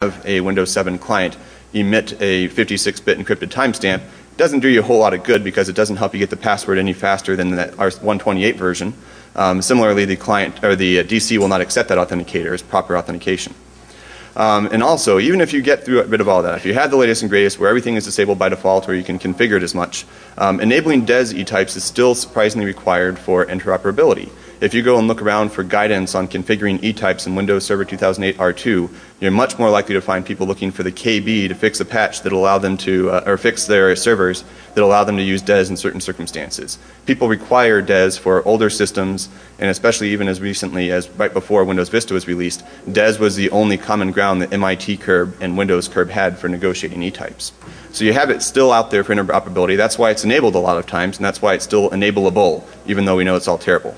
have a Windows 7 client emit a 56-bit encrypted timestamp, it doesn't do you a whole lot of good because it doesn't help you get the password any faster than that R128 version. Similarly, the client or the DC will not accept that authenticator as proper authentication. And also, even if you get rid of all that, if you have the latest and greatest where everything is disabled by default or you can configure it as much, enabling DES E-types is still surprisingly required for interoperability. If you go and look around for guidance on configuring E-types in Windows Server 2008 R2, you're much more likely to find people looking for the KB to fix a patch that will allow them to, or fix their servers that allow them to use DES in certain circumstances. People require DES for older systems, and especially even as recently as right before Windows Vista was released, DES was the only common ground that MIT Kerb and Windows Kerb had for negotiating E-types. So you have it still out there for interoperability. That's why it's enabled a lot of times, and that's why it's still enableable, even though we know it's all terrible.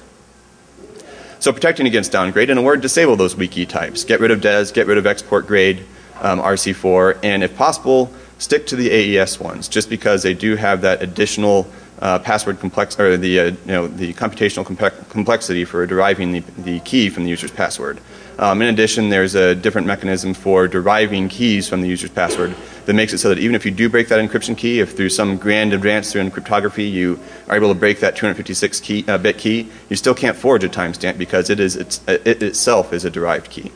So protecting against downgrade, in a word, disable those weak E-types. Get rid of DES, get rid of export grade, RC4, and if possible, stick to the AES ones, just because they do have that additional password complex, or the the computational complexity for deriving the key from the user's password. In addition, there's a different mechanism for deriving keys from the user's password that makes it so that even if you do break that encryption key, if through some grand advance through cryptography you are able to break that 256-bit key, you still can't forge a timestamp because it itself is a derived key.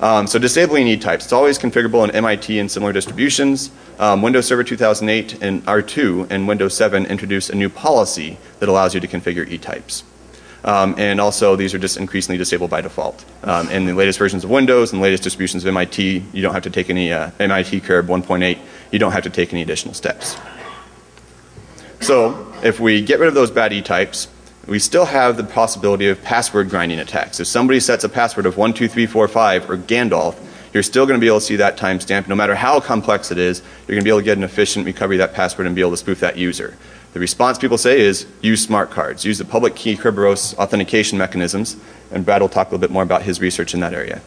So disabling E-types, it's always configurable in MIT and similar distributions. Windows Server 2008 and R2 and Windows 7 introduced a new policy that allows you to configure E-types. And also these are just increasingly disabled by default. In the latest versions of Windows and the latest distributions of MIT, you don't have to take any, MIT Kerb 1.8, you don't have to take any additional steps. So if we get rid of those bad E-types, we still have the possibility of password grinding attacks. If somebody sets a password of 12345 or Gandalf, you're still going to be able to see that timestamp. No matter how complex it is, you're going to be able to get an efficient recovery of that password and be able to spoof that user. The response people say is use smart cards, use the public key Kerberos authentication mechanisms, and Brad will talk a little bit more about his research in that area.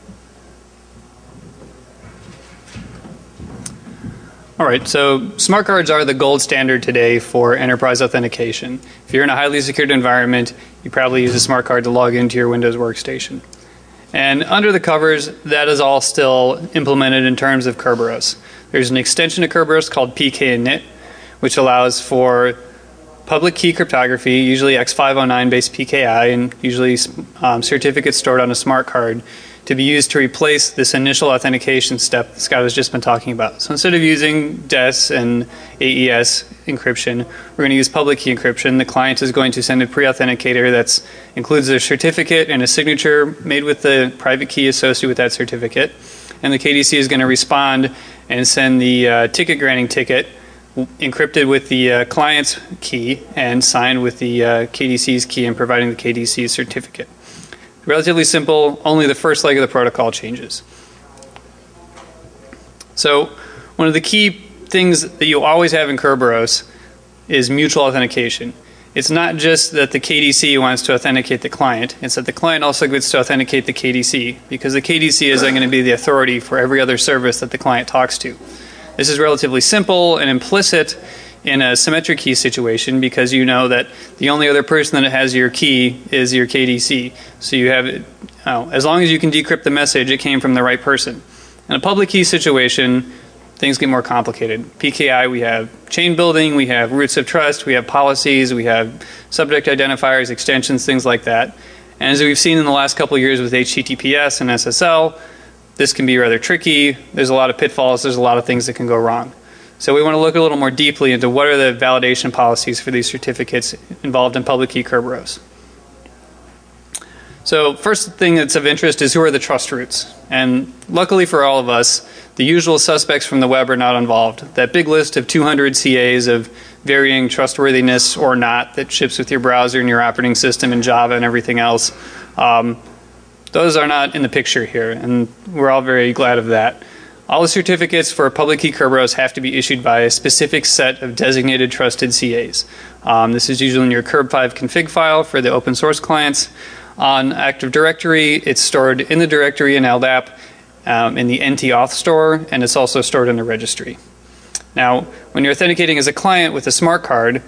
All right, so smart cards are the gold standard today for enterprise authentication. If you're in a highly secured environment, you probably use a smart card to log into your Windows workstation. And under the covers, that is all still implemented in terms of Kerberos. There's an extension to Kerberos called PKInit, which allows for public key cryptography, usually X509 based PKI, and usually certificates stored on a smart card, to be used to replace this initial authentication step that Scott has just been talking about. So instead of using DES and AES encryption, we're going to use public key encryption. The client is going to send a pre-authenticator that includes a certificate and a signature made with the private key associated with that certificate. And the KDC is going to respond and send the ticket granting ticket encrypted with the client's key and signed with the KDC's key and providing the KDC certificate. Relatively simple, only the first leg of the protocol changes. So one of the key things that you always have in Kerberos is mutual authentication. It's not just that the KDC wants to authenticate the client, it's that the client also gets to authenticate the KDC, because the KDC is then going to be the authority for every other service that the client talks to. This is relatively simple and implicit in a symmetric key situation, because you know that the only other person that has your key is your KDC. So you have, as long as you can decrypt the message, it came from the right person. In a public key situation, things get more complicated. PKI, we have chain building, we have roots of trust, we have policies, we have subject identifiers, extensions, things like that. And as we've seen in the last couple of years with HTTPS and SSL, this can be rather tricky. There's a lot of pitfalls, there's a lot of things that can go wrong. So we want to look a little more deeply into what are the validation policies for these certificates involved in public key Kerberos. So first thing that's of interest is who are the trust roots. And luckily for all of us, the usual suspects from the web are not involved. That big list of 200 CAs of varying trustworthiness or not that ships with your browser and your operating system and Java and everything else, those are not in the picture here, and we're all very glad of that. All the certificates for public key Kerberos have to be issued by a specific set of designated trusted CAs. This is usually in your Kerb5 config file for the open source clients. On Active Directory, it's stored in the directory in LDAP, in the NT-auth store, and it's also stored in the registry. Now, when you're authenticating as a client with a smart card,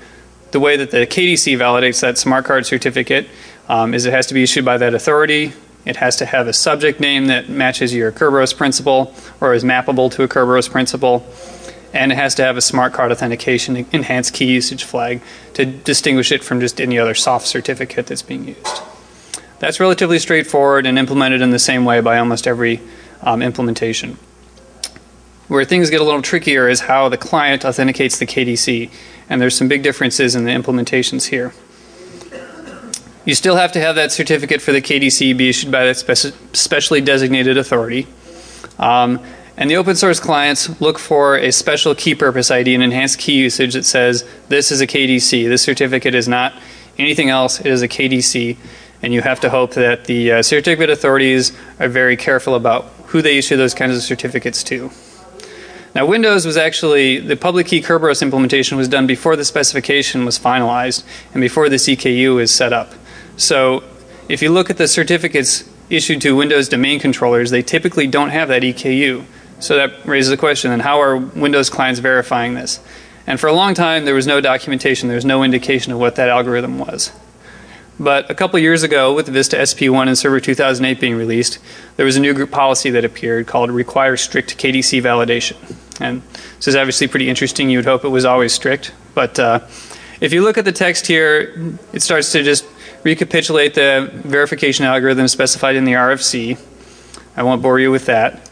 the way that the KDC validates that smart card certificate is it has to be issued by that authority. It has to have a subject name that matches your Kerberos principal or is mappable to a Kerberos principal. And it has to have a smart card authentication enhanced key usage flag to distinguish it from just any other soft certificate that's being used. That's relatively straightforward and implemented in the same way by almost every implementation. Where things get a little trickier is how the client authenticates the KDC, and there's some big differences in the implementations here. You still have to have that certificate for the KDC be issued by that specially designated authority. And the open source clients look for a special key purpose ID and enhanced key usage that says this is a KDC. This certificate is not anything else. It is a KDC. And you have to hope that the certificate authorities are very careful about who they issue those kinds of certificates to. Now Windows was actually, the public key Kerberos implementation was done before the specification was finalized and before this EKU is set up. So if you look at the certificates issued to Windows domain controllers, they typically don't have that EKU. So that raises the question, then how are Windows clients verifying this? And for a long time there was no documentation, there was no indication of what that algorithm was. But a couple years ago, with Vista SP1 and Server 2008 being released, there was a new group policy that appeared called Require Strict KDC Validation. And this is obviously pretty interesting. You would hope it was always strict. But if you look at the text here, it starts to just recapitulate the verification algorithm specified in the RFC. I won't bore you with that.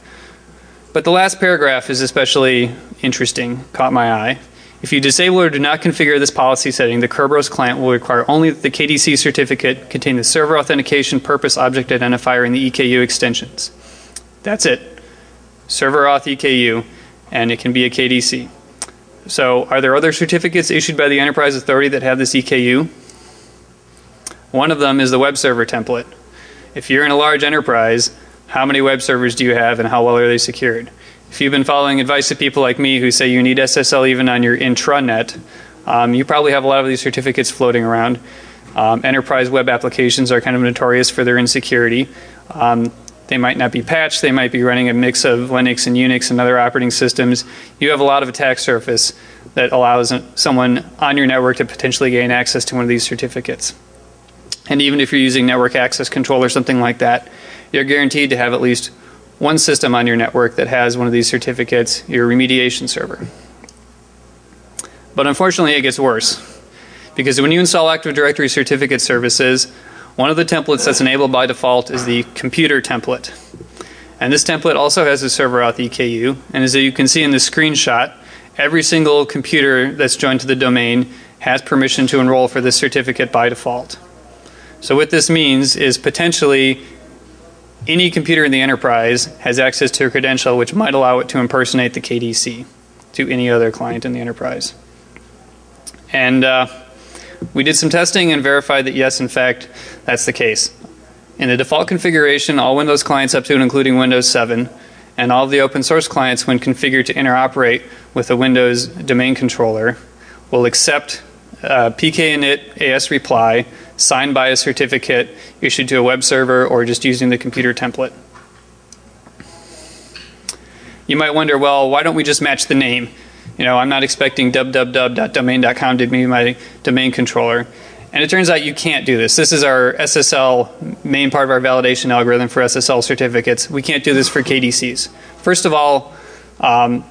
But the last paragraph is especially interesting, caught my eye. If you disable or do not configure this policy setting, the Kerberos client will require only that the KDC certificate contain the server authentication purpose object identifier in the EKU extensions. That's it. Server auth EKU, and it can be a KDC. So are there other certificates issued by the enterprise authority that have this EKU? One of them is the web server template. If you're in a large enterprise, how many web servers do you have and how well are they secured? If you've been following advice of people like me who say you need SSL even on your intranet, you probably have a lot of these certificates floating around. Enterprise web applications are kind of notorious for their insecurity. They might not be patched, they might be running a mix of Linux and Unix and other operating systems. You have a lot of attack surface that allows someone on your network to potentially gain access to one of these certificates. And even if you're using network access control or something like that, you're guaranteed to have at least one system on your network that has one of these certificates, your remediation server. But unfortunately it gets worse, because when you install Active Directory certificate services, one of the templates that's enabled by default is the computer template. And this template also has a server auth EKU, and as you can see in the screenshot, every single computer that's joined to the domain has permission to enroll for this certificate by default. So what this means is potentially any computer in the enterprise has access to a credential which might allow it to impersonate the KDC to any other client in the enterprise. And we did some testing and verified that yes, in fact, that's the case. In the default configuration, all Windows clients up to and including Windows 7 and all of the open source clients when configured to interoperate with a Windows domain controller will accept pkinit AS reply signed by a certificate issued to a web server or just using the computer template. You might wonder, well, why don't we just match the name? You know, I'm not expecting www.domain.com to be my domain controller. And it turns out you can't do this. This is our SSL, main part of our validation algorithm for SSL certificates. We can't do this for KDCs. First of all,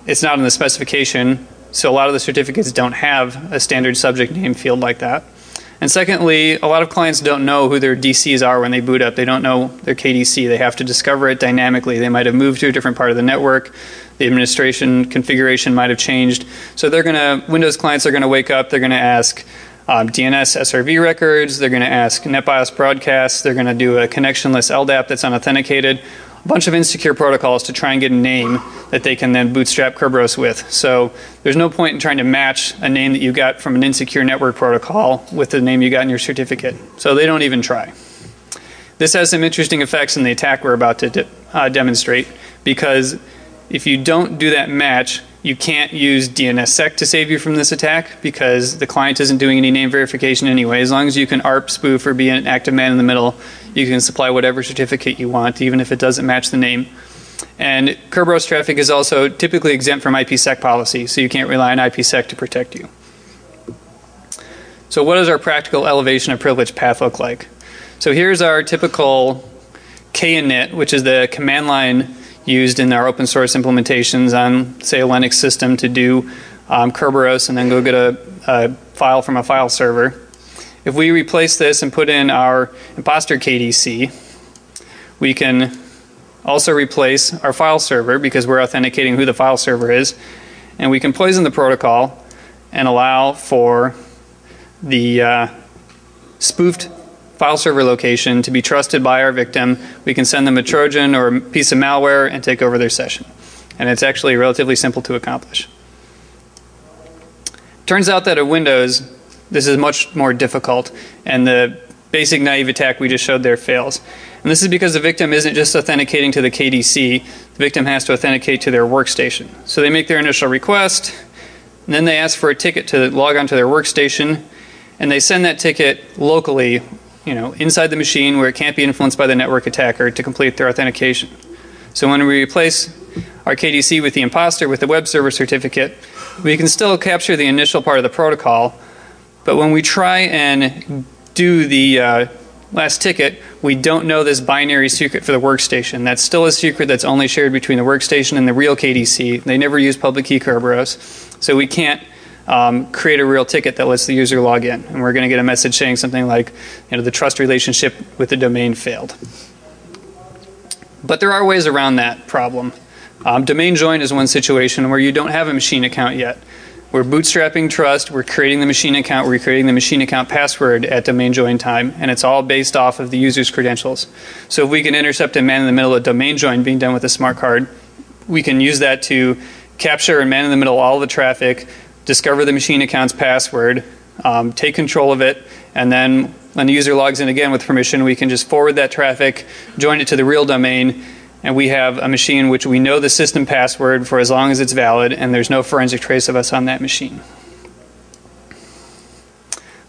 it's not in the specification, so a lot of the certificates don't have a standard subject name field like that. And secondly, a lot of clients don't know who their DCs are when they boot up. They don't know their KDC. They have to discover it dynamically. They might have moved to a different part of the network. The administration configuration might have changed. So Windows clients are going to wake up, they're going to ask DNS SRV records, they're going to ask NetBIOS broadcasts, they're going to do a connectionless LDAP that's unauthenticated, a bunch of insecure protocols to try and get a name that they can then bootstrap Kerberos with. So there's no point in trying to match a name that you got from an insecure network protocol with the name you got in your certificate. So they don't even try. This has some interesting effects in the attack we're about to demonstrate, because if you don't do that match, you can't use DNSSEC to save you from this attack, because the client isn't doing any name verification anyway. As long as you can ARP, spoof, or be an active man in the middle, you can supply whatever certificate you want, even if it doesn't match the name. And Kerberos traffic is also typically exempt from IPsec policy, so you can't rely on IPsec to protect you. So what does our practical elevation of privilege path look like? So here's our typical kinit, which is the command line used in our open source implementations on, say, a Linux system to do Kerberos and then go get a file from a file server. If we replace this and put in our imposter KDC, we can also replace our file server because we're authenticating who the file server is, and we can poison the protocol and allow for the spoofed file server location to be trusted by our victim. We can send them a Trojan or a piece of malware and take over their session. And it's actually relatively simple to accomplish. Turns out that at Windows, this is much more difficult, and the basic naive attack we just showed there fails. And this is because the victim isn't just authenticating to the KDC, the victim has to authenticate to their workstation. So they make their initial request, and then they ask for a ticket to log onto their workstation, and they send that ticket locally, inside the machine where it can't be influenced by the network attacker to complete their authentication. So when we replace our KDC with the imposter with the web server certificate, we can still capture the initial part of the protocol, but when we try and do the last ticket, we don't know this binary secret for the workstation. That's still a secret that's only shared between the workstation and the real KDC. They never use public key Kerberos, so we can't create a real ticket that lets the user log in. And we're going to get a message saying something like, the trust relationship with the domain failed. But there are ways around that problem. Domain join is one situation where you don't have a machine account yet. We're bootstrapping trust, we're creating the machine account, we're creating the machine account password at domain join time, and it's all based off of the user's credentials. So if we can intercept a man in the middle of domain join being done with a smart card, we can use that to capture and man in the middle all the traffic, discover the machine account's password, take control of it, and then when the user logs in again with permission, we can just forward that traffic, join it to the real domain, and we have a machine which we know the system password for as long as it's valid, and there's no forensic trace of us on that machine.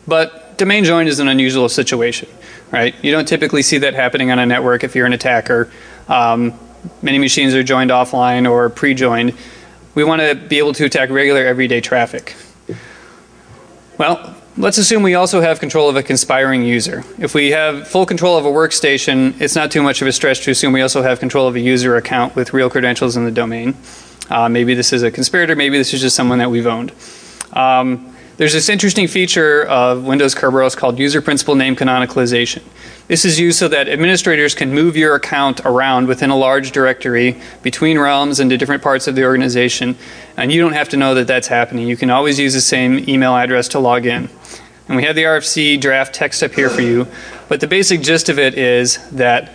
But domain join is an unusual situation, right? You don't typically see that happening on a network if you're an attacker. Many machines are joined offline or pre-joined. We want to be able to attack regular everyday traffic. Well, let's assume we also have control of a conspiring user. If we have full control of a workstation, it's not too much of a stretch to assume we also have control of a user account with real credentials in the domain. Maybe this is a conspirator, maybe this is just someone that we've owned. There's this interesting feature of Windows Kerberos called user principal name canonicalization. This is used so that administrators can move your account around within a large directory between realms and to different parts of the organization, and you don't have to know that that's happening. You can always use the same email address to log in. And we have the RFC draft text up here for you, but the basic gist of it is that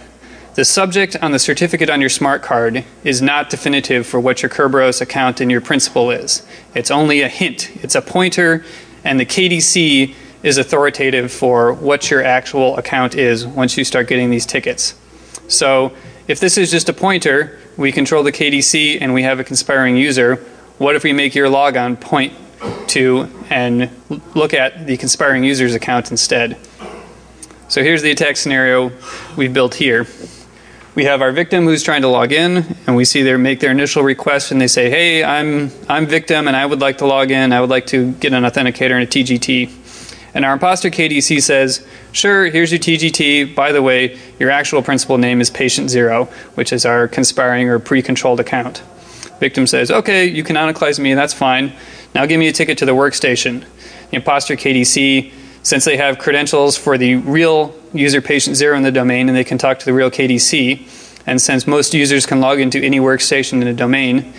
the subject on the certificate on your smart card is not definitive for what your Kerberos account and your principal is. It's only a hint. It's a pointer, and the KDC is authoritative for what your actual account is once you start getting these tickets. So if this is just a pointer, we control the KDC and we have a conspiring user. What if we make your logon point to and look at the conspiring user's account instead? So here's the attack scenario we've built here. We have our victim who's trying to log in, and we see they make their initial request, and they say, hey, I'm victim, and I would like to log in. I would like to get an authenticator and a TGT. And our imposter KDC says, sure, here's your TGT. By the way, your actual principal name is patient 0, which is our conspiring or pre-controlled account. Victim says, okay, you canonicalize me, that's fine. Now give me a ticket to the workstation. The imposter KDC, since they have credentials for the real user patient 0 in the domain and they can talk to the real KDC, and since most users can log into any workstation in a domain,